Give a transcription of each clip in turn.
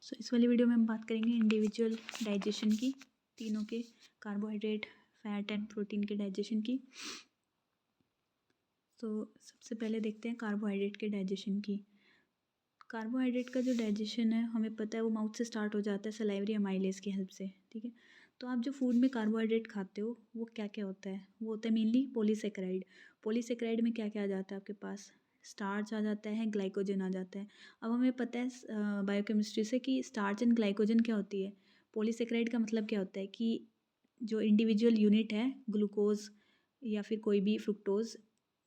सो इस वाली वीडियो में हम बात करेंगे इंडिविजुअल डाइजेशन की, तीनों के, कार्बोहाइड्रेट, फैट एंड प्रोटीन के डाइजेशन की। तो सबसे पहले देखते हैं कार्बोहाइड्रेट के डाइजेशन की। कार्बोहाइड्रेट का जो डाइजेशन है हमें पता है वो माउथ से स्टार्ट हो जाता है सलाइवरी अमाइलेज की हेल्प से, ठीक है। तो आप जो फूड में कार्बोहाइड्रेट खाते हो वो क्या क्या होता है, वो होता है मेनली पॉलीसेकेराइड। पॉलीसेकेराइड में क्या क्या आ जाता है आपके पास, स्टार्च आ जाता है, ग्लाइकोजन आ जाता है। अब हमें पता है बायोकेमिस्ट्री से कि स्टार्च एंड ग्लाइकोजन क्या होती है। पॉलीसेकेराइड का मतलब क्या होता है कि जो इंडिविजुअल यूनिट है ग्लूकोज या फिर कोई भी फ्रुक्टोज,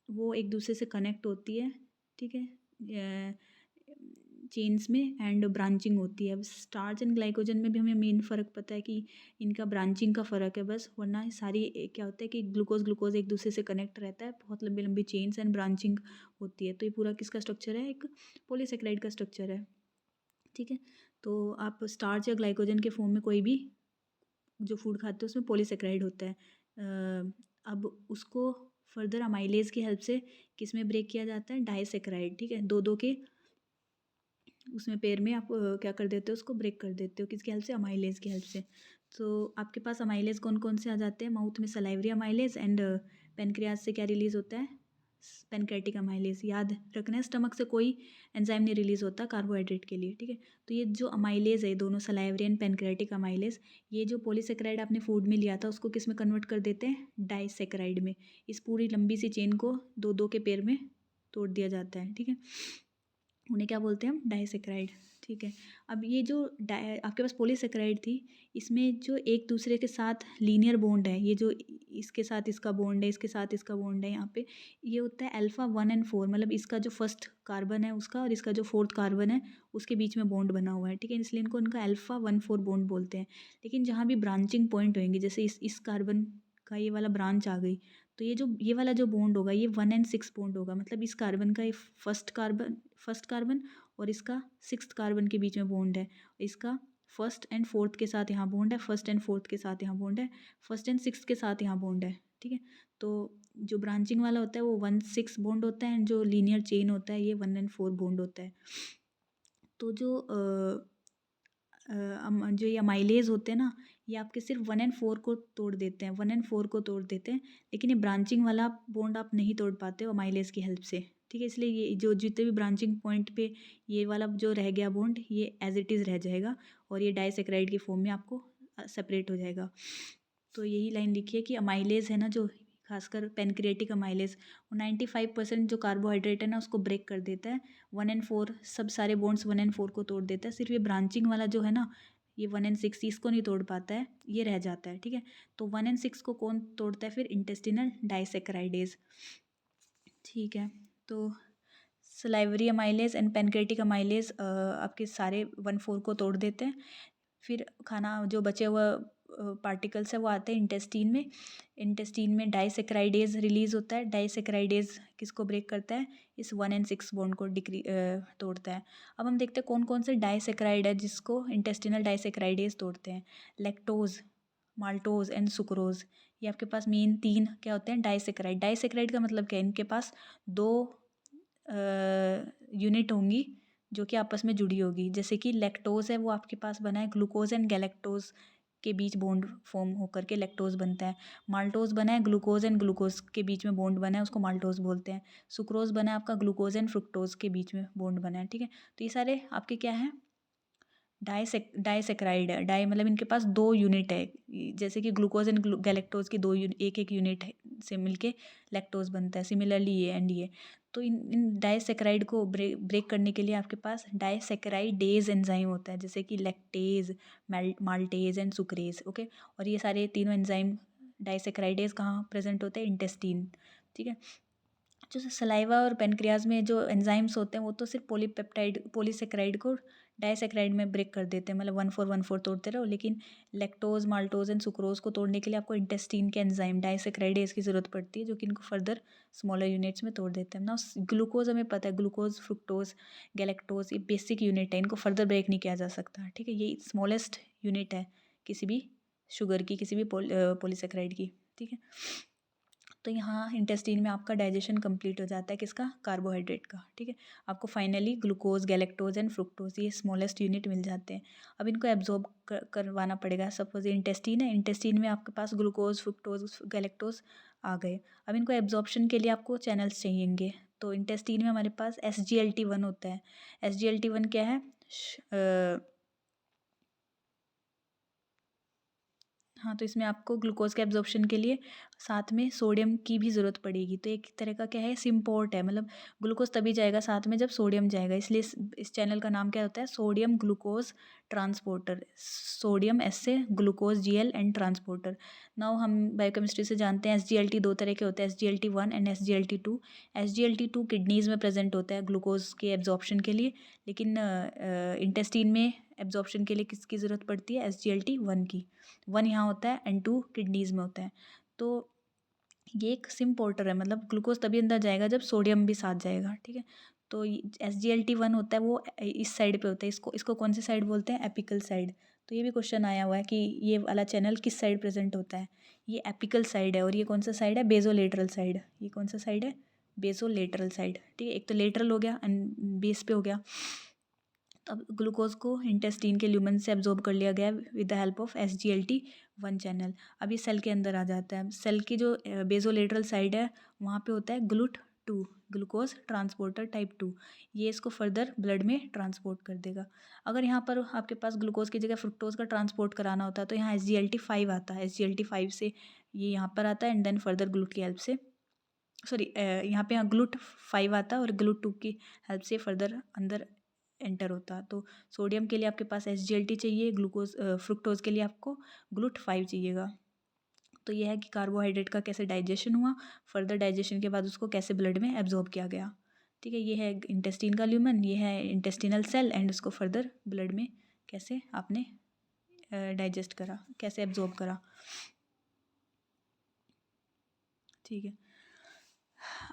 वो एक दूसरे से कनेक्ट होती है, ठीक है, चेन्स में, एंड ब्रांचिंग होती है। अब स्टार्च एंड ग्लाइकोजन में भी हमें मेन फ़र्क पता है कि इनका ब्रांचिंग का फ़र्क है बस, वरना सारी क्या होता है कि ग्लूकोज ग्लूकोज एक दूसरे से कनेक्ट रहता है, बहुत लंबी लंबी चेन्स एंड ब्रांचिंग होती है। तो ये पूरा किसका स्ट्रक्चर है, एक पॉलीसेकेराइड का स्ट्रक्चर है, ठीक है। तो आप स्टार्च या ग्लाइकोजन के फॉर्म में कोई भी जो फूड खाते हो उसमें पॉलीसेकेराइड होता है। अब उसको फर्दर अमाइलेज की हेल्प से किस में ब्रेक किया जाता है, डाइसेकेराइड, ठीक है। दो दो के उसमें पेड़ में आप क्या कर देते हो, उसको ब्रेक कर देते हो, किसकी हेल्प से, अमाइलेज की हेल्प से। तो आपके पास अमाइलेज कौन कौन से आ जाते हैं माउथ में, सलाइवरी अमाइलेज, एंड पेनक्रियाज से क्या रिलीज होता है, पेनक्रेटिक अमाइलेज। याद रखना है स्टमक से कोई एंजाइम नहीं रिलीज होता कार्बोहाइड्रेट के लिए, ठीक है। तो ये जो अमाइलेज है दोनों, सलाइवरी एंड पेनक्रेटिक अमाइलेज, ये जो पॉलीसेकेराइड आपने फूड में लिया था उसको किस में कन्वर्ट कर देते हैं, डाइसेकेराइड में। इस पूरी लंबी सी चेन को दो दो के पेड़ में तोड़ दिया जाता है, ठीक है। उन्हें क्या बोलते हैं हम, डाइसेकेराइड, ठीक है। अब ये जो आपके पास पॉलीसेकेराइड थी, इसमें जो एक दूसरे के साथ लीनियर बॉन्ड है, ये जो इसके साथ इसका बॉन्ड है, इसके साथ इसका बॉन्ड है, यहाँ पे ये होता है अल्फा 1 और 4, मतलब इसका जो फर्स्ट कार्बन है उसका और इसका जो फोर्थ कार्बन है उसके बीच में बॉन्ड बना हुआ है, ठीक है। इसलिए इनको इनका अल्फा 1 4 बॉन्ड बोलते हैं। लेकिन जहाँ भी ब्रांचिंग पॉइंट होंगे, जैसे इस कार्बन का ये वाला ब्रांच आ गई, तो ये वाला जो बॉन्ड होगा ये 1 and 6 बॉन्ड होगा, मतलब इस कार्बन का ये फर्स्ट कार्बन और इसका सिक्स्थ कार्बन के बीच में बॉन्ड है। इसका फर्स्ट एंड फोर्थ के साथ यहाँ बॉन्ड है, फर्स्ट एंड फोर्थ के साथ यहाँ बॉन्ड है, फर्स्ट एंड सिक्स्थ के साथ यहाँ बॉन्ड है, ठीक है। तो जो ब्रांचिंग वाला होता है वो 1 6 बॉन्ड होता है, एंड जो लीनियर चेन होता है ये 1 and 4 बॉन्ड होता है। तो जो ये अमाइलेज होते हैं ना, ये आपके सिर्फ 1 and 4 को तोड़ देते हैं, 1 and 4 को तोड़ देते हैं, लेकिन ये ब्रांचिंग वाला बॉन्ड आप नहीं तोड़ पाते हो अमाइलेज की हेल्प से, ठीक है। इसलिए ये जो जितने भी ब्रांचिंग पॉइंट पे ये वाला जो रह गया बॉन्ड, ये एज इट इज़ रह जाएगा और ये डाइसेकेराइड की फॉर्म में आपको सेपरेट हो जाएगा। तो यही लाइन लिखी है कि अमाइलेज है ना, जो खासकर पेनक्रिएटिक अमाइलेज, वो 95% जो कार्बोहाइड्रेट है ना उसको ब्रेक कर देता है। 1 and 4 सब सारे बॉन्ड्स 1 and 4 को तोड़ देता है, सिर्फ ये ब्रांचिंग वाला जो है ना, ये 1 and 6 इसको नहीं तोड़ पाता है, ये रह जाता है, ठीक है। तो 1 and 6 को कौन तोड़ता है फिर, इंटेस्टिनल डाइसेकेराइडेज, ठीक है। तो salivary amylase and pancreatic amylase आपके सारे 1 4 को तोड़ देते हैं। फिर खाना जो बचे हुआ पार्टिकल्स है वो आते हैं इंटेस्टीन में। इंटेस्टीन में डाइसेकेराइडेज रिलीज होता है। डाइसेकेराइडेज किसको ब्रेक करता है, इस 1 and 6 बॉन्ड को तोड़ता है। अब हम देखते हैं कौन कौन से डाइसेकेराइड है जिसको इंटेस्टिनल डाइसेकेराइडेज तोड़ते हैं। लैक्टोज, माल्टोज एंड सुक्रोज, ये आपके पास मेन 3 क्या होते हैं, डाइसेकेराइड। डाइसेकेराइड का मतलब क्या है, इनके पास 2 यूनिट होंगी जो कि आपस में जुड़ी होगी। जैसे कि लैक्टोज है वो आपके पास बना है ग्लूकोज एंड गैलेक्टोज के बीच बॉन्ड फॉर्म होकर के लैक्टोज बनता है। माल्टोज बना है ग्लूकोज एंड ग्लूकोज के बीच में बॉन्ड बना है, उसको माल्टोज बोलते हैं। सुक्रोज बना है आपका ग्लूकोज एंड फ्रुक्टोज के बीच में बॉन्ड बना है, ठीक है। तो ये सारे आपके क्या हैं, डाइसेकेराइड है। डाई मतलब इनके पास 2 यूनिट है, जैसे कि ग्लूकोज एंड गैलेक्टोज की 2 एक एक यूनिट से मिलके लैक्टोज बनता है। सिमिलरली ये एंड ये, तो इन डाइसेकेराइड को ब्रेक करने के लिए आपके पास डाइसेकेराइडेज एंजाइम होता है, जैसे कि lactase, maltase and sucrase, okay. और ये सारे तीनों एंजाइम डाइसेकेराइडेज कहाँ प्रेजेंट होते हैं, इंटेस्टीन, ठीक है। जो सलाइवा और पेनक्रियाज में जो एंजाइम्स होते हैं वो तो सिर्फ पॉलीसेकेराइड को डाइसेकेराइड में ब्रेक कर देते हैं, मतलब 1 4 तोड़ते रहो। लेकिन लैक्टोज, माल्टोज एंड सुक्रोज को तोड़ने के लिए आपको इंटेस्टीन के एंजाइम डाइसेकेराइडेज की जरूरत पड़ती है, जो कि इनको फर्दर स्मॉलर यूनिट्स में तोड़ देते हैं ना। ग्लूकोज हमें पता है, ग्लूकोज, फ्रुक्टोज, गैलेक्टोज, ये बेसिक यूनिट है, इनको फर्दर ब्रेक नहीं किया जा सकता, ठीक है। ये स्मॉलेस्ट यूनिट है किसी भी शुगर की, किसी भी पॉलीसेकेराइड की, ठीक है। तो यहाँ इंटेस्टाइन में आपका डाइजेशन कंप्लीट हो जाता है किसका, कार्बोहाइड्रेट का, ठीक है। आपको finally glucose, galactose and fructose, ये स्मॉलेस्ट यूनिट मिल जाते हैं। अब इनको एब्जॉर्ब करवाना पड़ेगा। सपोज इंटेस्टाइन है, इंटेस्टाइन में आपके पास ग्लूकोज, फ्रुक्टोज, गैलेक्टोज आ गए। अब इनको एब्जॉर्प्शन के लिए आपको चैनल्स चाहिएंगे। तो इंटेस्टाइन में हमारे पास SGLT1 होता है। SGLT1 क्या है, हाँ, तो इसमें आपको ग्लूकोज के एब्जॉर्प्शन के लिए साथ में सोडियम की भी ज़रूरत पड़ेगी। तो एक तरह का क्या है, सिम्पोर्ट है, मतलब ग्लूकोज तभी जाएगा साथ में जब सोडियम जाएगा, इसलिए इस चैनल का नाम क्या होता है, sodium glucose transporter. Sodium S से glucose GL and transporter. Now हम बायोकेमिस्ट्री से जानते हैं SGLT दो तरह के होते हैं, SGLT1 and SGLT2। SGLT2 kidneys में प्रेजेंट होता है ग्लूकोज के एब्जॉर्प्शन के लिए, लेकिन इंटेस्टाइन में एब्जॉर्प्शन के लिए किसकी ज़रूरत पड़ती है, SGLT1 की। 1 यहाँ होता है एंड 2 किडनीज में होता है। तो ये एक सिम्पोर्टर है, मतलब ग्लूकोज तभी अंदर जाएगा जब सोडियम भी साथ जाएगा, ठीक है। तो SGLT1 होता है वो इस साइड पे होता है, इसको इसको कौन सी साइड बोलते हैं, एपिकल साइड। तो ये भी क्वेश्चन आया हुआ है कि ये वाला चैनल किस साइड प्रेजेंट होता है, ये एपिकल साइड है। और ये कौन सा साइड है, बेसोलेटरल साइड। ये कौन सा साइड है, बेसोलेटरल साइड, ठीक है। एक तो लेटरल हो गया एंड बेस पे हो गया। अब ग्लूकोज को इंटेस्टाइन के ल्यूमन से एब्जॉर्ब कर लिया गया with the help of SGLT1 channel. अब ये सेल के अंदर आ जाता है। सेल की जो बेसोलेटरल साइड है वहाँ पे होता है GLUT2, ग्लूकोज ट्रांसपोर्टर टाइप 2। ये इसको फर्दर ब्लड में ट्रांसपोर्ट कर देगा। अगर यहाँ पर आपके पास ग्लूकोज की जगह फ्रुक्टोज का ट्रांसपोर्ट कराना होता है तो यहाँ SGLT5 आता है। SGLT5 से ये यहाँ पर आता है एंड देन फर्दर ग्लूट की हेल्प से, सॉरी यहाँ पे GLUT5 आता है और GLUT2 की हेल्प से फर्दर अंदर एंटर होता। तो सोडियम के लिए आपके पास SGLT चाहिए, ग्लूकोज फ्रुक्टोज के लिए आपको GLUT5 चाहिएगा। तो यह है कि कार्बोहाइड्रेट का कैसे डाइजेशन हुआ, फर्दर डाइजेशन के बाद उसको कैसे ब्लड में एब्जॉर्ब किया गया, ठीक है। ये है इंटेस्टाइन का ल्यूमन, ये है इंटेस्टिनल सेल एंड उसको फर्दर ब्लड में कैसे आपने डाइजेस्ट करा, कैसे एब्जॉर्ब करा, ठीक है।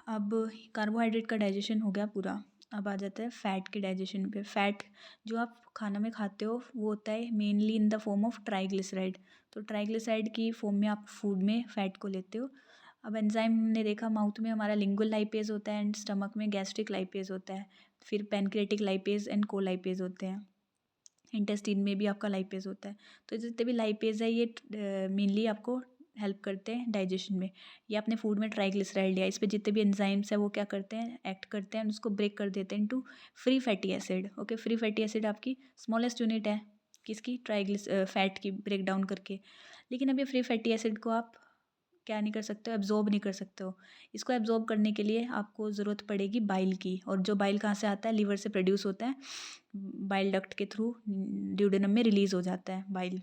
अब कार्बोहाइड्रेट का डाइजेशन हो गया पूरा। अब आ जाता है फ़ैट के डाइजेशन पे। फ़ैट जो आप खाना में खाते हो वो होता है mainly in the form of triglyceride. तो ट्राइग्लिसराइड की फॉर्म में आप फूड में फ़ैट को लेते हो। अब एंजाइम हमने देखा, माउथ में हमारा लिंगुअल लाइपेज होता है एंड स्टमक में गैस्ट्रिक लाइपेज होता है, फिर पैनक्रियाटिक लाइपेज एंड कोलाइपेज होते हैं। इंटेस्टाइन में भी आपका लाइपेज होता है। तो जितने भी लाइपेज है ये मेनली आपको हेल्प करते हैं डाइजेशन में। ये अपने फूड में ट्राइग्लिसराइड लिया, इस पे जितने भी एंजाइम्स है वो क्या करते हैं, एक्ट करते हैं, उसको ब्रेक कर देते हैं into free fatty acid. Okay, free fatty acid आपकी स्मॉलेस्ट यूनिट है किसकी, फैट की, ब्रेक डाउन करके। लेकिन अब ये फ्री फैटी एसिड को आप क्या नहीं कर सकते हो, एब्जॉर्ब नहीं कर सकते हो। इसको एब्जॉर्ब करने के लिए आपको ज़रूरत पड़ेगी बाइल की, और जो बाइल कहाँ से आता है, लीवर से प्रोड्यूस होता है, बाइल डक्ट के थ्रू ड्यूडेनम में रिलीज़ हो जाता है बाइल।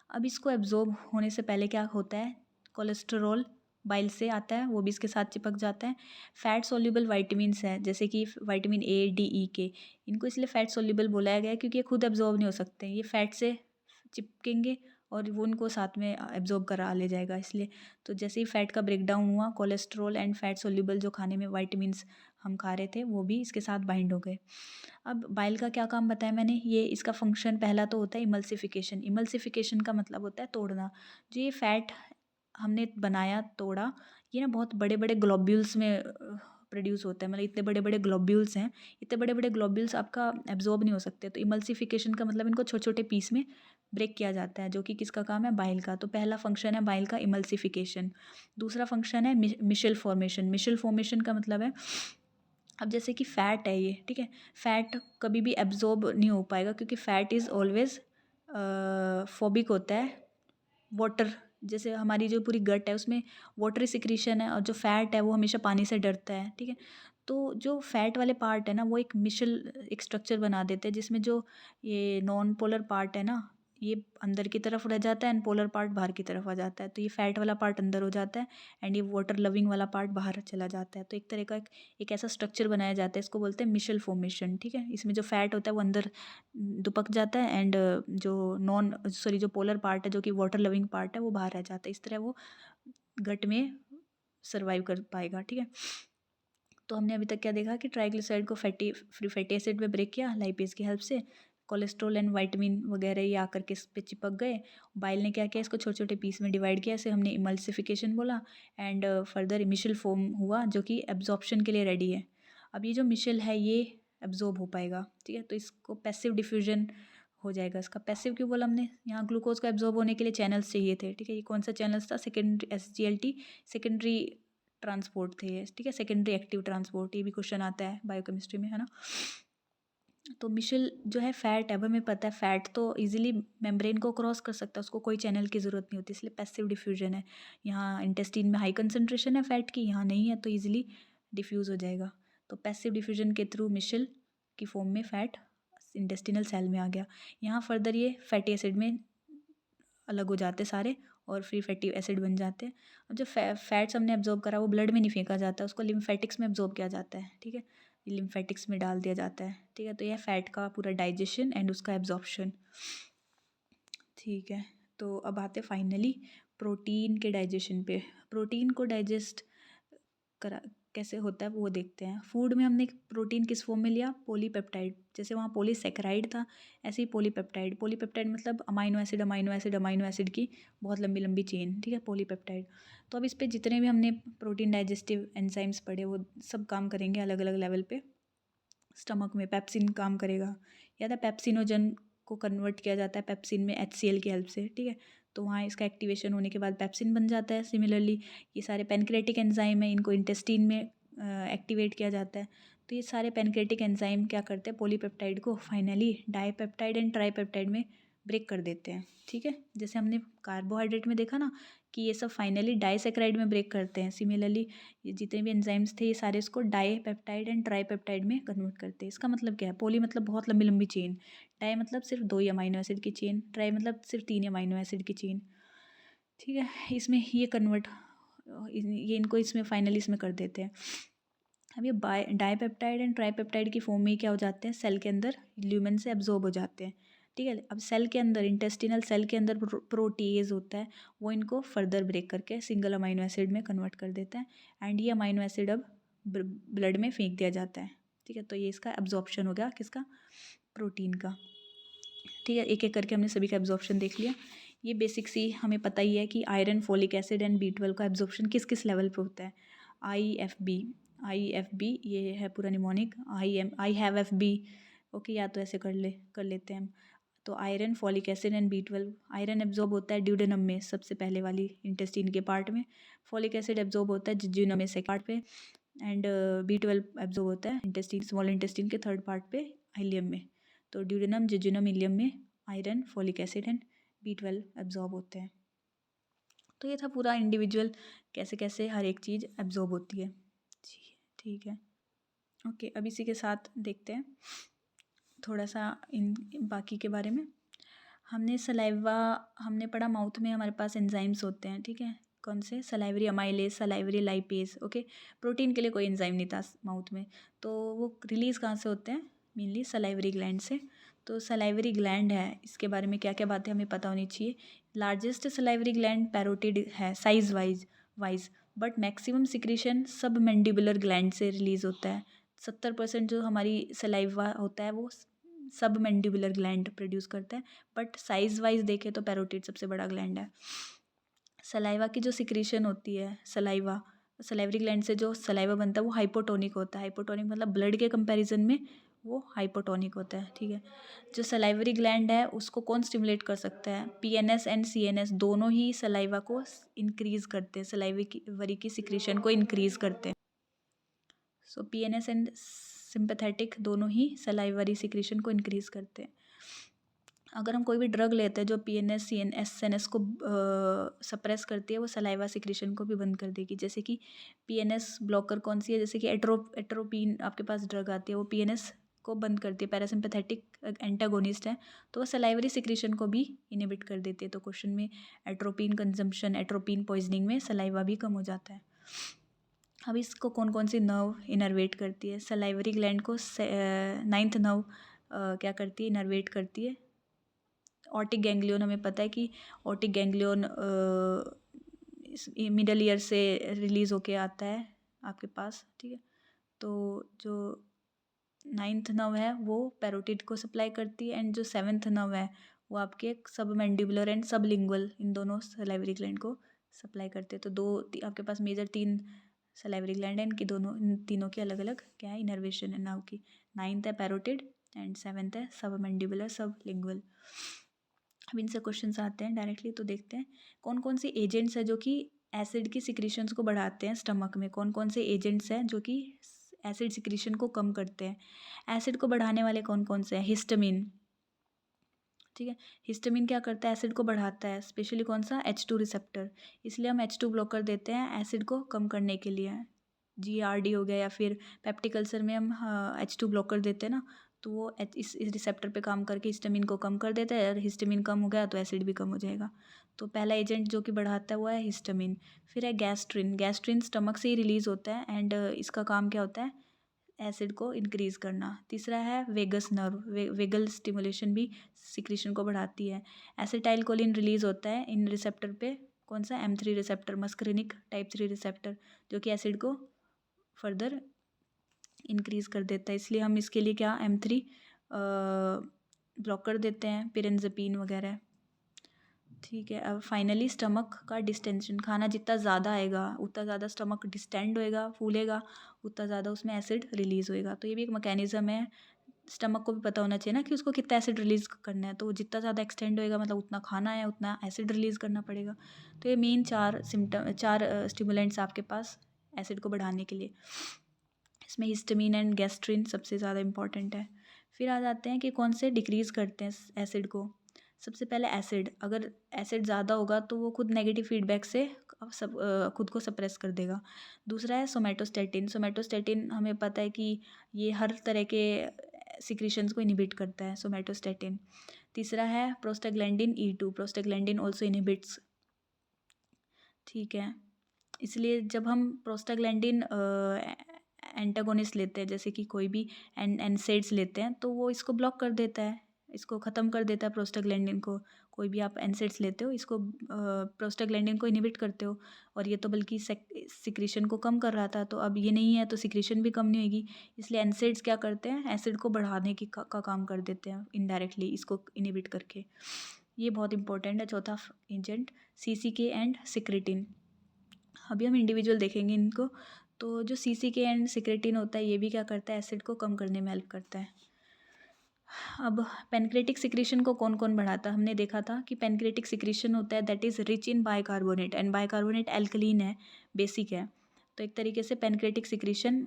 अब इसको एब्जॉर्ब होने से पहले क्या होता है, कोलेस्टेरॉल बाइल से आता है, वो भी इसके साथ चिपक जाता है। फैट सोल्यूबल वाइटामिन्स हैं जैसे कि vitamin A, D, E, K, इनको इसलिए फैट सोल्यूबल बोला गया है क्योंकि ये खुद एब्जॉर्ब नहीं हो सकते, ये फैट से चिपकेंगे और वो उनको साथ में एब्जॉर्ब करा ले जाएगा, इसलिए। तो जैसे ही फैट का ब्रेकडाउन हुआ, कोलेस्ट्रॉल एंड फैट सोल्यूबल जो खाने में वाइटामिन्स हम खा रहे थे वो भी इसके साथ बाइंड हो गए। अब बाइल का क्या काम बताया मैंने, ये इसका फंक्शन पहला तो होता है इमल्सिफिकेशन। इमल्सिफिकेशन का मतलब होता है तोड़ना। जो ये फैट हमने बनाया, तोड़ा, ये ना बहुत बड़े बड़े ग्लोब्यूल्स में प्रोड्यूस होता है, मतलब इतने बड़े बड़े ग्लोब्यूल्स हैं, इतने बड़े बड़े ग्लोब्यूल्स आपका एब्जॉर्ब नहीं हो सकते। तो इमल्सिफिकेशन का मतलब इनको छोटे छोटे पीस में ब्रेक किया जाता है, जो कि किसका काम है, बाइल का। तो पहला फंक्शन है बाइल का इमल्सिफिकेशन। दूसरा फंक्शन है मिशेल फॉर्मेशन। मिशेल फॉर्मेशन का मतलब है, अब जैसे कि फ़ैट है ये, ठीक है, फ़ैट कभी भी एब्जॉर्ब नहीं हो पाएगा क्योंकि फ़ैट इज़ ऑलवेज फोबिक होता है वाटर। जैसे हमारी जो पूरी गट है उसमें वाटरी सिक्रीशन है, और जो फैट है वो हमेशा पानी से डरता है, ठीक है। तो जो फैट वाले पार्ट है ना वो एक मिशेल एक स्ट्रक्चर बना देते हैं, जिसमें जो ये नॉन पोलर पार्ट है ना ये अंदर की तरफ रह जाता है एंड पोलर पार्ट बाहर की तरफ आ जाता है। तो ये फैट वाला पार्ट अंदर हो जाता है एंड ये वाटर लविंग वाला पार्ट बाहर चला जाता है। तो एक तरह का एक ऐसा स्ट्रक्चर बनाया जाता है, इसको बोलते हैं मिशेल फॉर्मेशन, ठीक है। इसमें जो फैट होता है वो अंदर दुपक जाता है एंड जो पोलर पार्ट है, जो कि वाटर लविंग पार्ट है, वो बाहर रह जाता है। इस तरह वो गट में सर्वाइव कर पाएगा, ठीक है। तो हमने अभी तक क्या देखा कि ट्राइग्लिसराइड को फ्री फैटी एसिड में ब्रेक किया लाइपेज की हेल्प से, कोलेस्ट्रॉल एंड विटामिन वगैरह ये आकर के इस पे चिपक गए। बाइल ने क्या किया, इसको छोटे छोटे पीस में डिवाइड किया, इसे हमने इमल्सिफिकेशन बोला। एंड फर्दर मिशेल फॉर्म हुआ जो कि एब्जॉर्प्शन के लिए रेडी है। अब ये जो मिशेल है ये एब्जॉर्ब हो पाएगा, ठीक है। तो इसको पैसिव डिफ्यूजन हो जाएगा। इसका पैसिव क्यों बोला हमने, यहाँ ग्लूकोज का एब्जॉर्ब होने के लिए चैनल्स चाहिए थे, ठीक है। ये कौन सा चैनल्स था, सेकेंडरी SGLT, सेकेंडरी ट्रांसपोर्ट थे ये, ठीक है, सेकेंडरी एक्टिव ट्रांसपोर्ट। ये भी क्वेश्चन आता है बायोकेमिस्ट्री में, है ना। तो मिशेल जो है फैट है, अब हमें पता है फैट तो इजीली मेम्ब्रेन को क्रॉस कर सकता है, उसको कोई चैनल की ज़रूरत नहीं होती, इसलिए पैसिव डिफ्यूजन है। यहाँ इंटेस्टिन में हाई कंसनट्रेशन है फैट की, यहाँ नहीं है, तो इजीली डिफ्यूज़ हो जाएगा। तो पैसिव डिफ्यूजन के थ्रू मिशेल की फॉर्म में फ़ैट इंटेस्टिनल सेल में आ गया। यहाँ फर्दर ये फैटी एसिड में अलग हो जाते सारे और फ्री फैटी एसिड बन जाते हैं। अब जो फैट्स हमने एब्जॉर्ब करा वो ब्लड में नहीं फेंका जाता, उसको लिम्फेटिक्स में एब्जॉर्ब किया जाता है, ठीक है। लिम्फेटिक्स में डाल दिया जाता है, ठीक है। तो यह फैट का पूरा डाइजेशन एंड उसका एब्जॉर्प्शन, ठीक है। तो अब आते फाइनली प्रोटीन के डाइजेशन पे। प्रोटीन को डाइजेस्ट करा कैसे होता है वो देखते हैं। फूड में हमने प्रोटीन किस फॉर्म में लिया, पॉलीपेप्टाइड। जैसे वहाँ पॉलीसेकेराइड था, ऐसे ही पॉलीपेप्टाइड। पॉलीपेप्टाइड मतलब amino acid amino acid amino acid की बहुत लंबी लंबी चेन, ठीक है, पॉलीपेप्टाइड। तो अब इस पे जितने भी हमने प्रोटीन डाइजेस्टिव एंजाइम्स पढ़े वो सब काम करेंगे अलग अलग लेवल पे। स्टमक में पेप्सिन काम करेगा, या पेप्सिनोजन को कन्वर्ट किया जाता है पेप्सिन में HCl की हेल्प से, ठीक है। तो वहाँ इसका एक्टिवेशन होने के बाद पेप्सिन बन जाता है। सिमिलरली ये सारे पेनक्रेटिक एंजाइम है, इनको इंटेस्टिन में एक्टिवेट किया जाता है। तो ये सारे पेनक्रेटिक एंजाइम क्या करते हैं, पॉलीपेप्टाइड को फाइनली डाईपेप्टाइड एंड ट्राईपेप्टाइड में ब्रेक कर देते हैं, ठीक है। जैसे हमने कार्बोहाइड्रेट में देखा ना कि ये सब फाइनली डाईसेकेराइड में ब्रेक करते हैं। सिमिलरली ये जितने भी एंजाइम्स थे ये सारे इसको डाईपेप्टाइड एंड ट्राईपेप्टाइड में कन्वर्ट करते हैं। इसका मतलब क्या है, पॉली मतलब बहुत लंबी लंबी चेन, डाई मतलब सिर्फ 2 ही अमाइनो एसिड की चेन, ट्राई मतलब सिर्फ 3 अमाइनो एसिड की चेन, ठीक है। इसमें ये कन्वर्ट ये इनको इसमें फाइनली इसमें कर देते हैं। अब ये डाईपेप्टाइड एंड ट्राईपेप्टाइड की फॉर्म में क्या हो जाते हैं, सेल के अंदर ल्यूमेन से एब्जॉर्ब हो जाते हैं, ठीक है। अब सेल के अंदर इंटेस्टिनल सेल के अंदर प्रोटीएज होता है, वो इनको फर्दर ब्रेक करके सिंगल अमाइनो एसिड में कन्वर्ट कर देता है। एंड ये अमाइनो एसिड अब ब्लड में फेंक दिया जाता है, ठीक है। तो ये इसका एब्जॉर्प्शन हो गया किसका, प्रोटीन का, ठीक है। एक एक करके हमने सभी का एब्जॉर्प्शन देख लिया। ये बेसिक सी हमें पता ही है कि iron, folic acid and B12 का एब्जॉर्प्शन किस किस लेवल पे होता है। IFB ये है पूरा mnemonic, I have FB, okay, या तो ऐसे कर लेते हैं हम। तो iron, folic acid and B12, iron absorb होता है ड्यूडेनम में सबसे पहले वाली इंटेस्टिन के पार्ट में, फॉलिक एसिड एब्जॉर्ब होता है जिज्यूनम में सेकंड पार्ट पे, एंड B12 एब्जॉर्ब होता है इंटेस्टिन, स्मॉल इंटेस्टिन के थर्ड पार्ट पे, इलियम में। तो ड्यूडेनम, जिज्यूनम, इलियम में iron, folic acid and B12 absorb होते हैं। तो ये था पूरा इंडिविजुअल कैसे कैसे हर एक चीज़ एब्जॉर्ब होती है, जी ठीक है। ओके, अब इसी के साथ देखते हैं थोड़ा सा इन बाकी के बारे में। हमने सलाइवा हमने पढ़ा, माउथ में हमारे पास एंजाइम्स होते हैं, ठीक है। कौन से, salivary amylase, salivary lipase, okay. Protein के लिए कोई एंजाइम नहीं था माउथ में, तो वो रिलीज़ कहाँ से होते हैं, मेनली सलाइवरी ग्लैंड से। तो सलाइवरी ग्लैंड है, इसके बारे में क्या क्या बातें हमें पता होनी चाहिए। लार्जेस्ट सलाइवरी ग्लैंड पैरोटिड है size wise, but maximum secretion सब मैंडिबुलर ग्लैंड से रिलीज़ होता है। 70% जो हमारी सलाइवा होता है वो सब मैंडिबुलर ग्लैंड प्रोड्यूस करता है, बट साइज़ वाइज देखें तो पैरोटिड सबसे बड़ा ग्लैंड है। सलाइवा की जो सिक्रीशन होती है, सलाइवरी ग्लैंड से जो सलाइवा बनता है वो हाइपोटोनिक होता है। हाइपोटोनिक मतलब ब्लड के कंपैरिजन में वो हाइपोटोनिक होता है, ठीक है। जो सलाइवरी ग्लैंड है उसको कौन स्टिमुलेट कर सकता है, PNS एंड CNS दोनों ही सलाइवा को इंक्रीज़ करते हैं, सलाइवरी की सिक्रीशन को इंक्रीज़ करते हैं। सो PNS एंड सिंपैथेटिक दोनों ही सलाइवरी सिक्रीशन को इंक्रीज़ करते हैं। अगर हम कोई भी ड्रग लेते हैं जो PNS CNS SNS को सप्रेस करती है, वो सलाइवा सिक्रीशन को भी बंद कर देगी। जैसे कि PNS ब्लॉकर कौन सी है, जैसे कि एट्रोपिन आपके पास ड्रग आती है, वो PNS को बंद करती है, पैरासिम्पैथेटिक एंटागोनिस्ट है, तो वो सलाइवरी सिक्रीशन को भी इनहिबिट कर देती है। तो क्वेश्चन में एट्रोपिन कंजम्पशन, एट्रोपिन पॉइजनिंग में सलाइवा भी कम हो जाता है। अब इसको कौन कौन सी नर्व इनर्वेट करती है, सलाइवरी ग्लैंड को 9th नर्व क्या करती है, इनर्वेट करती है। ऑटिक गैंग्लियन, हमें पता है कि ऑटिक गैंग्लियन मिडल ईयर से रिलीज़ होके आता है आपके पास, ठीक है। तो जो नाइन्थ नर्व है वो पैरोटिड को सप्लाई करती है, एंड जो सेवन्थ नर्व है वो आपके सब मैंडिबुलर एंड सब लिंगुअल इन दोनों सलाइवरी ग्लैंड को सप्लाई करते हैं। तो आपके पास मेजर 3 सलाइवरी ग्लैंड है, इनकी दोनों इन तीनों की अलग अलग क्या है इनर्वेशन है नाव की। नाइन्थ है पैरोटिड एंड सेवन्थ है सब मैंडिबुलर सब लिंगुअल। अब इनसे क्वेश्चन आते हैं डायरेक्टली, तो देखते हैं कौन कौन से एजेंट्स है जो कि एसिड की सिक्रीशंस को बढ़ाते हैं स्टमक में। कौन कौन से एजेंट्स हैं जो कि एसिड सिक्रीशन को कम करते हैं। एसिड को बढ़ाने वाले कौन कौन से हैं। हिस्टामिन, ठीक है, हिस्टामिन क्या करता है एसिड को बढ़ाता है, स्पेशली कौन सा H2 रिसेप्टर, इसलिए हम H2 ब्लॉकर देते हैं एसिड को कम करने के लिए। GRD हो गया या फिर पेप्टिक अल्सर में हम H2 ब्लॉकर देते हैं ना, तो वो इस रिसेप्टर पे काम करके हिस्टामिन को कम कर देता है, और हिस्टामिन कम हो गया तो एसिड भी कम हो जाएगा। तो पहला एजेंट जो कि बढ़ाता है वो है हिस्टामिन। फिर है गैस्ट्रिन। गैस्ट्रिन स्टमक से ही रिलीज़ होता है एंड इसका काम क्या होता है एसिड को इंक्रीज़ करना। तीसरा है वेगस नर्व। वेगल स्टिमुलेशन भी सिक्रीशन को बढ़ाती है। एसिटाइल कोलिन रिलीज़ होता है इन रिसेप्टर पे, कौन सा M3 receptor, muscarinic type 3 receptor, जो कि एसिड को फर्दर इंक्रीज़ कर देता है। इसलिए हम इसके लिए क्या M3 ब्लॉकर देते हैं, पिरेंज़ेपिन वगैरह। ठीक है, अब फाइनली स्टमक का डिस्टेंशन। खाना जितना ज़्यादा आएगा उतना ज़्यादा स्टमक डिस्टेंड होएगा, फूलेगा, उतना ज़्यादा उसमें एसिड रिलीज़ होएगा। तो ये भी एक मैकेनिज़्म है। स्टमक को भी पता होना चाहिए ना कि उसको कितना एसिड रिलीज़ करना है, तो जितना ज़्यादा एक्सटेंड होएगा मतलब उतना खाना है, उतना एसिड रिलीज़ करना पड़ेगा। तो ये मेन 4 स्टिमुलेंट्स आपके पास एसिड को बढ़ाने के लिए। इसमें हिस्टामिन एंड गैस्ट्रिन सबसे ज़्यादा इंपॉर्टेंट है। फिर आ जाते हैं कि कौन से डिक्रीज़ करते हैं एसिड को। सबसे पहले एसिड, अगर एसिड ज़्यादा होगा तो वो खुद नेगेटिव फीडबैक से खुद को सप्रेस कर देगा। दूसरा है सोमेटोस्टेटिन। सोमेटोस्टेटिन हमें पता है कि ये हर तरह के सिक्रीशंस को इनहिबिट करता है सोमेटोस्टेटिन। तीसरा है prostaglandin E2। Prostaglandin also inhibits, ठीक है। इसलिए जब हम प्रोस्टाग्लैंडिन एंटागोनिस्ट लेते हैं, जैसे कि कोई भी एनसेड्स लेते हैं, तो वो इसको ब्लॉक कर देता है, इसको ख़त्म कर देता है प्रोस्टाग्लैंडिन को। कोई भी आप एनसेड्स लेते हो, इसको प्रोस्टाग्लैंडिन को इनहिबिट करते हो, और ये तो बल्कि सिक्रीशन को कम कर रहा था, तो अब ये नहीं है तो सिक्रीशन भी कम नहीं होगी। इसलिए एनसेड्स क्या करते हैं एसिड को बढ़ाने की का काम कर देते हैं इनडायरेक्टली, इसको इनहिबिट करके। ये बहुत इंपॉर्टेंट है। चौथा एजेंट CCK एंड सिक्रेटिन। अभी हम इंडिविजुअल देखेंगे इनको। तो जो CCK एंड सिक्रेटिन होता है ये भी क्या करता है एसिड को कम करने में हेल्प करता है। अब पेनक्रेटिक सिक्रीशन को कौन कौन बढ़ाता है, हमने देखा था कि पेनक्रेटिक सिक्रीशन होता है that is rich in bicarbonate, and bicarbonate alkaline है, बेसिक है। तो एक तरीके से पेनक्रेटिक सिक्रीशन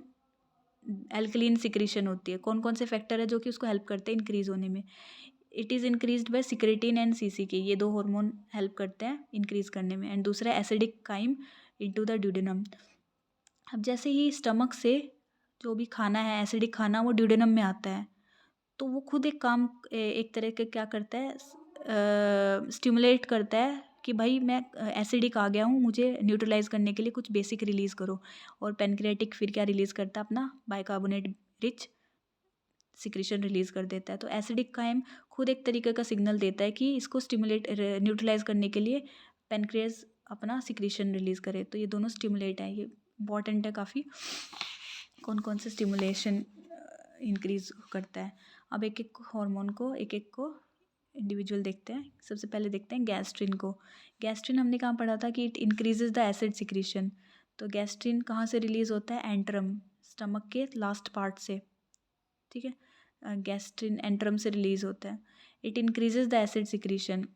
एल्कलीन सिक्रीशन होती है। कौन कौन से फैक्टर है जो कि उसको हेल्प करते हैं इंक्रीज़ होने में। It is increased by secretin and CCK, ये 2 हार्मोन हेल्प करते हैं इंक्रीज़ करने में। एंड दूसरा acidic chyme into the duodenum. अब जैसे ही स्टमक से जो भी खाना है एसिडिक खाना वो ड्यूडेनम में आता है, तो वो खुद एक काम एक तरह के क्या करता है स्टिमुलेट करता है कि भाई मैं एसिडिक आ गया हूँ, मुझे न्यूट्रलाइज करने के लिए कुछ बेसिक रिलीज़ करो। और पेनक्रियाटिक फिर क्या रिलीज़ करता है अपना बाइकार्बोनेट रिच सिक्रीशन रिलीज़ कर देता है। तो एसिडिक काइम खुद एक तरीके का सिग्नल देता है कि इसको स्टिमुलेट न्यूट्रलाइज करने के लिए पेनक्रियाज अपना सिक्रीशन रिलीज़ करे। तो ये दोनों स्टिमुलेट है, ये इंपॉर्टेंट है काफ़ी, कौन कौन से स्टिमुलेशन इंक्रीज़ करता है। अब एक एक हार्मोन को एक एक को इंडिविजुअल देखते हैं। सबसे पहले देखते हैं गैस्ट्रिन को। गैस्ट्रिन हमने कहाँ पढ़ा था कि it increases the acid secretion. तो गैस्ट्रिन कहाँ से रिलीज़ होता है एंट्रम, स्टमक के लास्ट पार्ट से, ठीक है। गैस्ट्रिन एंट्रम से रिलीज़ होता है। It increases the acid secretion.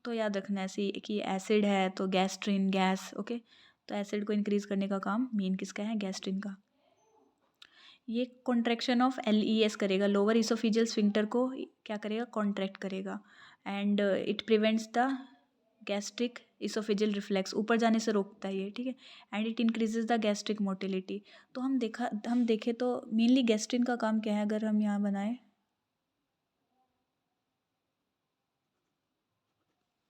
तो याद रखना ऐसे कि एसिड है तो गैस्ट्रिन गैस, ओके। तो एसिड को इंक्रीज़ करने का काम मेन किसका है गैस्ट्रिन का। ये कॉन्ट्रैक्शन ऑफ LES करेगा, लोअर इसोफिजियल स्फिंक्टर को क्या करेगा कॉन्ट्रैक्ट करेगा। And it prevents the gastric oesophageal reflex, ऊपर जाने से रोकता है ये, ठीक है। And it increases the gastric motility. तो हम देखें तो मेनली गैस्ट्रिन का काम क्या है, अगर हम यहाँ बनाए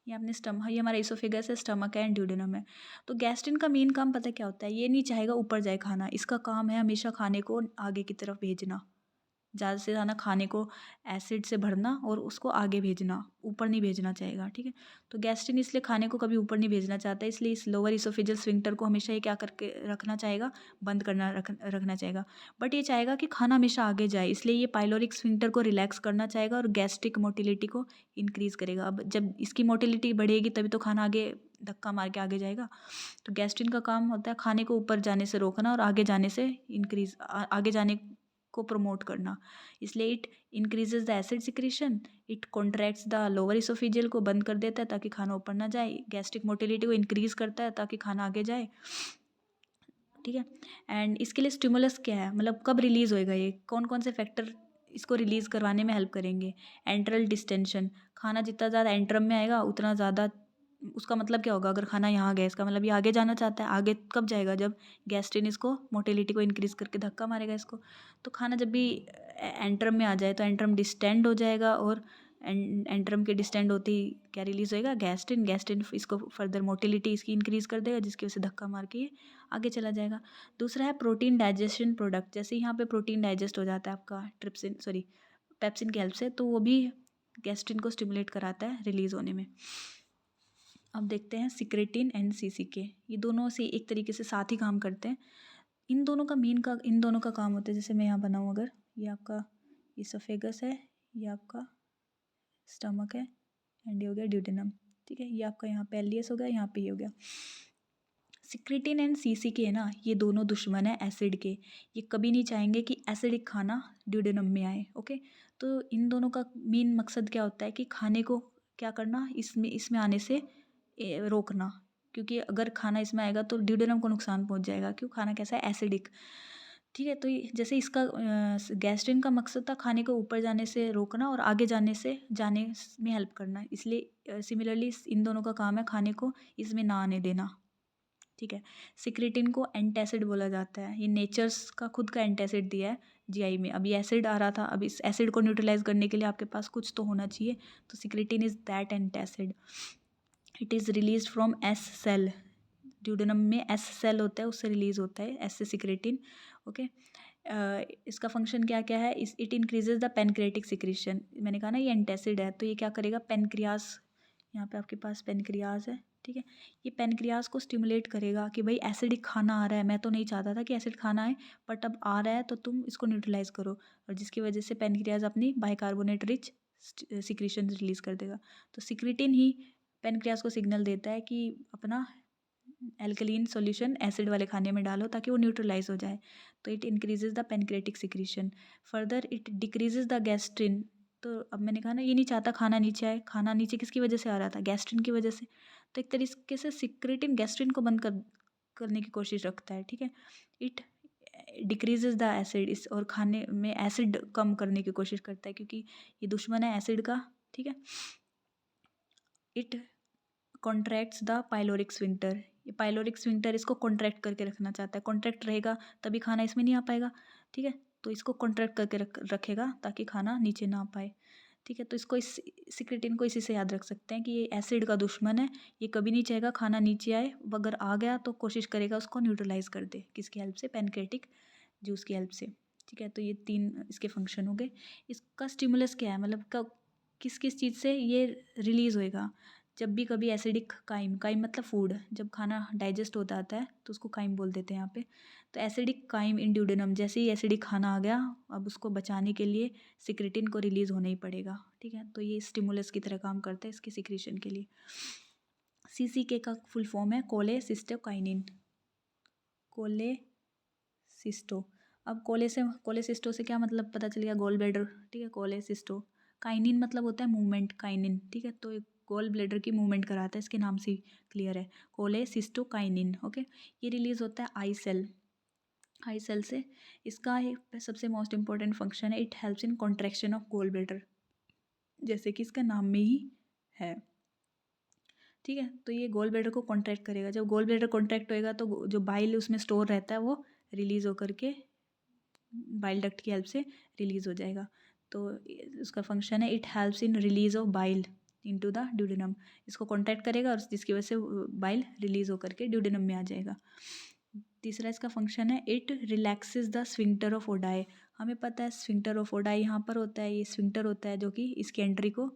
ये अपने स्टमक, ये हमारा इसोफेगस है, स्टमक है एंड ड्यूडेनम है। तो गैस्ट्रिन का मेन काम पता है क्या होता है, ये नहीं चाहेगा ऊपर जाए खाना, इसका काम है हमेशा खाने को आगे की तरफ भेजना, ज़्यादा से ज़्यादा खाने को एसिड से भरना और उसको आगे भेजना, ऊपर नहीं भेजना चाहेगा, ठीक है। तो गैस्ट्रिन इसलिए खाने को कभी ऊपर नहीं भेजना चाहता है, इसलिए इस लोअर इसोफेजियल स्फिंक्टर को हमेशा ये क्या करके रखना चाहेगा, बंद करना रखना चाहेगा। बट ये चाहेगा कि खाना हमेशा आगे जाए, इसलिए ये पाइलोरिक स्फिंक्टर को रिलैक्स करना चाहेगा और गैस्ट्रिक मोटिलिटी को इंक्रीज़ करेगा। अब जब इसकी मोटिलिटी बढ़ेगी तभी तो खाना आगे धक्का मार के आगे जाएगा। तो गैस्ट्रिन का काम होता है खाने को ऊपर जाने से रोकना और आगे जाने से आगे जाने को प्रमोट करना। इसलिए it increases the acid secretion, it contracts the lower oesophageal को बंद कर देता है ताकि खाना ऊपर ना जाए, गैस्ट्रिक मोटिलिटी को इंक्रीज करता है ताकि खाना आगे जाए, ठीक है। एंड इसके लिए स्टिमुलस क्या है, मतलब कब रिलीज़ होएगा, ये कौन कौन से फैक्टर इसको रिलीज़ करवाने में हेल्प करेंगे। एंट्रल डिस्टेंशन, खाना जितना ज़्यादा एंट्रम में आएगा उतना ज़्यादा, उसका मतलब क्या होगा, अगर खाना यहाँ गया इसका मतलब ये आगे जाना चाहता है। आगे कब जाएगा, जब गैस्ट्रिन इसको मोटिलिटी को इंक्रीज़ करके धक्का मारेगा इसको। तो खाना जब भी एंट्रम में आ जाए तो एंट्रम डिस्टेंड हो जाएगा और एंट्रम के डिस्टेंड होते ही क्या रिलीज़ होएगा, गैस्ट्रिन। गैस्ट्रिन इसको फर्दर मोटिलिटी इसकी इंक्रीज़ कर देगा जिसकी वजह से धक्का मार के ये आगे चला जाएगा। दूसरा है प्रोटीन डाइजेशन प्रोडक्ट, जैसे यहाँ पे प्रोटीन डाइजेस्ट हो जाता है आपका पेप्सिन की हेल्प से, तो वो भी गैस्ट्रिन को स्टिमुलेट कराता है रिलीज़ होने में। अब देखते हैं सिक्रेटिन एंड सीसीके, ये दोनों से एक तरीके से साथ ही काम करते हैं। इन दोनों का काम होता है, जैसे मैं यहाँ बनाऊँ, अगर ये आपका इसोफेगस है, ये आपका स्टमक है एंड ये हो गया ड्यूडेनम, ठीक है। ये आपका यहाँ पे एलियस हो गया, यहाँ पे ये हो गया। सिक्रेटिन एंड सीसीके है ना, ये दोनों दुश्मन है एसिड के। ये कभी नहीं चाहेंगे कि एसिडिक खाना ड्यूडेनम में आए, ओके। तो इन दोनों का मेन मकसद क्या होता है कि खाने को क्या करना, इसमें आने से रोकना, क्योंकि अगर खाना इसमें आएगा तो ड्यूडेनम को नुकसान पहुंच जाएगा, क्यों, खाना कैसा है, एसिडिक, ठीक है। तो जैसे इसका गैस्ट्रिन का मकसद था खाने को ऊपर जाने से रोकना और आगे जाने में हेल्प करना, इसलिए सिमिलरली इन दोनों का काम है खाने को इसमें ना आने देना, ठीक है। सिक्रेटिन को एंटासिड बोला जाता है, ये नेचर्स का खुद का एंटासिड दिया है जीआई में। अब ये एसिड आ रहा था, अब इस एसिड को न्यूट्रलाइज करने के लिए आपके पास कुछ तो होना चाहिए, तो secretin is that antacid. It is release from S cell, duodenum में एस सेल होता है, उससे रिलीज होता है एस से सिक्रेटिन, ओके। इसका फंक्शन क्या क्या है, it increases the pancreatic secretion, मैंने कहा ना ये एंटासिड है, तो ये क्या करेगा, पेनक्रियाज, यहाँ पे आपके पास पेनक्रियाज है, ठीक है। ये पेनक्रियाज को स्टिमुलेट करेगा कि भाई एसिडिक खाना आ रहा है, मैं तो नहीं चाहता था कि एसिड खाना आए, बट अब आ रहा है तो तुम इसको न्यूट्रलाइज करो, और जिसकी वजह से पेनक्रियाज अपनी बाइकार्बोनेट रिच सिक्रीशन रिलीज कर देगा। तो सिक्रेटिन ही पेनक्रियाज को सिग्नल देता है कि अपना एल्कलीन सॉल्यूशन एसिड वाले खाने में डालो ताकि वो न्यूट्रलाइज हो जाए, तो it increases the pancreatic secretion. Further it decreases the gastrin, तो अब मैंने कहा ना ये नहीं चाहता खाना नीचे आए, खाना नीचे किसकी वजह से आ रहा था, गैस्ट्रिन की वजह से। तो एक तरीके से सिक्रेटिन गैस्ट्रिन को बंद करने की कोशिश रखता है, ठीक है। इट डिक्रीजेज द एसिड, इस और खाने में एसिड कम करने की कोशिश करता है क्योंकि ये दुश्मन है एसिड का, ठीक है। It contracts the pyloric sphincter, ये पाइलोरिक स्फिंक्टर इसको कॉन्ट्रैक्ट करके रखना चाहता है, कॉन्ट्रैक्ट रहेगा तभी खाना इसमें नहीं आ पाएगा, ठीक है। तो इसको कॉन्ट्रैक्ट करके रखेगा ताकि खाना नीचे ना आ पाए, ठीक है। तो इसको इस सिक्रेटिन को इसी से याद रख सकते हैं कि ये एसिड का दुश्मन है, ये कभी नहीं चाहेगा खाना नीचे आए, अगर आ गया तो कोशिश करेगा उसको न्यूट्रलाइज कर दे, किसकी हेल्प से, पेनक्रेटिक जूस की हेल्प से, ठीक है। तो ये 3 इसके फंक्शन हो गए। इसका स्टिमुलस क्या है, मतलब कब किस किस चीज़ से ये रिलीज़ होएगा, जब भी कभी एसिडिक काइम, काइम मतलब फूड, जब खाना डाइजेस्ट होता आता है तो उसको काइम बोल देते हैं यहाँ पे। तो एसिडिक काइम इन ड्यूडेनम, जैसे ही एसिडिक खाना आ गया अब उसको बचाने के लिए सिक्रेटिन को रिलीज़ होना ही पड़ेगा, ठीक है। तो ये स्टिमुलस की तरह काम करता है इसके सिक्रीशन के लिए। सीसीके का फुल फॉर्म है कोलेसिस्टोकाइनिन, कोलेसिस्टो। अब कोलेसिस्टो से क्या मतलब पता चल गया, गोल ब्लैडर, ठीक है। कोलेसिस्टो, काइनिन मतलब होता है मूवमेंट, काइनिन, ठीक है। तो गोल ब्लैडर की मूवमेंट कराता है, इसके नाम से क्लियर है, कोलेसिस्टोकाइनिन, ओके। ये रिलीज होता है आई सेल से। इसका एक सबसे मोस्ट इंपॉर्टेंट फंक्शन है, it helps in contraction of gall bladder, जैसे कि इसका नाम में ही है, ठीक है। तो ये गोल ब्लैडर को कॉन्ट्रैक्ट करेगा, जब गोल ब्लैडर कॉन्ट्रैक्ट होएगा तो जो बाइल उसमें स्टोर रहता है वो रिलीज़ होकर के बाइल डक्ट की हेल्प से रिलीज़ हो जाएगा। तो उसका फंक्शन है, it helps in release of bile into the duodenum, इसको कॉन्ट्रैक्ट करेगा और जिसकी वजह से बाइल रिलीज़ होकर के ड्यूडेनम में आ जाएगा। तीसरा इसका फंक्शन है, it relaxes the sphincter of ODI. हमें पता है स्फिंक्टर ऑफ ओडाई यहाँ पर होता है, ये स्फिंक्टर होता है जो कि इसकी एंट्री को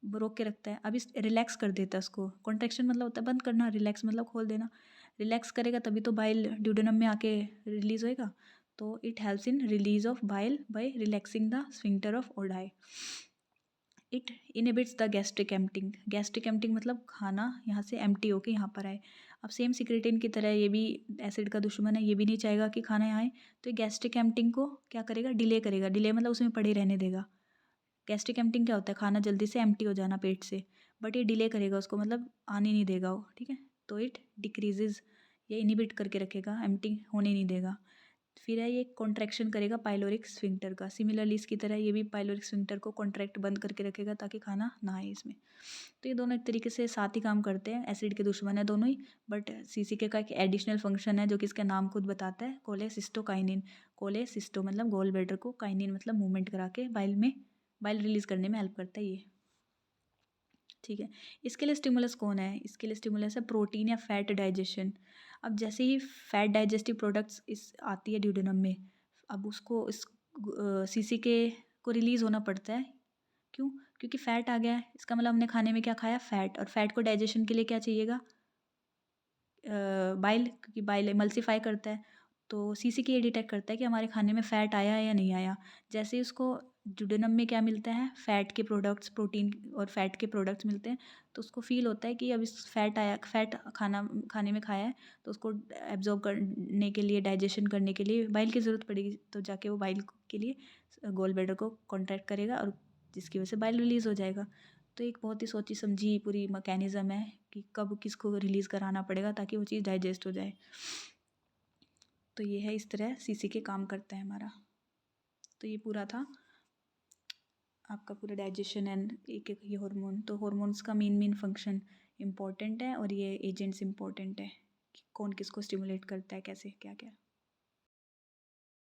रोक के रखता है। अब इस रिलैक्स कर देता है उसको। कॉन्ट्रैक्शन मतलब होता है बंद करना, रिलैक्स मतलब खोल देना। रिलैक्स करेगा तभी तो बाइल ड्यूडेनम में आके रिलीज होएगा। तो it helps in release of bile by relaxing the sphincter of Oddi. It inhibits the gastric emptying. Gastric emptying मतलब खाना यहाँ से एम्प्टी होके यहाँ पर आए। अब सेम सिक्रेटिन की तरह ये भी एसिड का दुश्मन है, ये भी नहीं चाहेगा कि खाना यहाँ आए, तो ये गैस्ट्रिक एम्पटिंग को क्या करेगा, डिले करेगा। डिले मतलब उसमें पड़े रहने देगा। गैस्ट्रिक एम्पटिंग क्या होता है, खाना जल्दी से एम्प्टी हो जाना पेट से, बट ये डिले करेगा उसको, मतलब आने नहीं देगा वो, ठीक है। तो इट डिक्रीजेज, ये इनिबिट करके रखेगा, एम्प्टी होने नहीं देगा। फिर है ये कॉन्ट्रैक्शन करेगा पाइलोरिक स्फिंक्टर का। सिमिलरली इसकी तरह ये भी पाइलोरिक स्फिंक्टर को कॉन्ट्रैक्ट बंद करके रखेगा ताकि खाना ना आए इसमें। तो ये दोनों एक तरीके से साथ ही काम करते हैं, एसिड के दुश्मन है दोनों ही। बट सीसीके का एक एडिशनल फंक्शन है जो कि इसका नाम खुद बताता है, कोलेसिस्टोकाइनिन। कोलेसिस्टो मतलब गोल ब्लैडर को, काइनिन मतलब मूवमेंट करा के बाइल रिलीज करने में हेल्प करता है ये, ठीक है। इसके लिए स्टिमुलस कौन है, इसके लिए स्टिमुलस है प्रोटीन या फैट डाइजेशन। अब जैसे ही फैट डाइजेस्टिव प्रोडक्ट्स इस आती है ड्यूडेनम में, अब उसको इस सीसी के को रिलीज़ होना पड़ता है। क्यों? क्योंकि फैट आ गया है, इसका मतलब हमने खाने में क्या खाया, फैट। और फैट को डाइजेशन के लिए क्या चाहिएगा, बाइल, क्योंकि बाइल एमल्सिफाई करता है। तो सीसीके ये डिटेक्ट करता है कि हमारे खाने में फ़ैट आया है या नहीं आया। जैसे ही उसको ड्यूडेनम में क्या मिलता है, फ़ैट के प्रोडक्ट्स, प्रोटीन और फ़ैट के प्रोडक्ट्स मिलते हैं, तो उसको फ़ील होता है कि अब इस फ़ैट खाने में खाया है, तो उसको एब्ज़ॉर्ब करने के लिए, डाइजेशन करने के लिए बाइल की ज़रूरत पड़ेगी। तो जाके वो बाइल के लिए गॉल ब्लैडर को कॉन्ट्रैक्ट करेगा और जिसकी वजह से बाइल रिलीज़ हो जाएगा। तो एक बहुत ही सोची समझी पूरी मैकेनिज़्म है कि कब किसको रिलीज़ कराना पड़ेगा ताकि वो चीज़ डाइजेस्ट हो जाए। तो ये है, इस तरह सीसीके काम करता है हमारा। तो ये पूरा था आपका पूरा डाइजेशन एंड एक एक ये हार्मोन। तो हार्मोन्स का मेन फंक्शन इम्पॉर्टेंट है और ये एजेंट्स इम्पॉर्टेंट है कि कौन किसको स्टिमुलेट करता है, कैसे क्या क्या।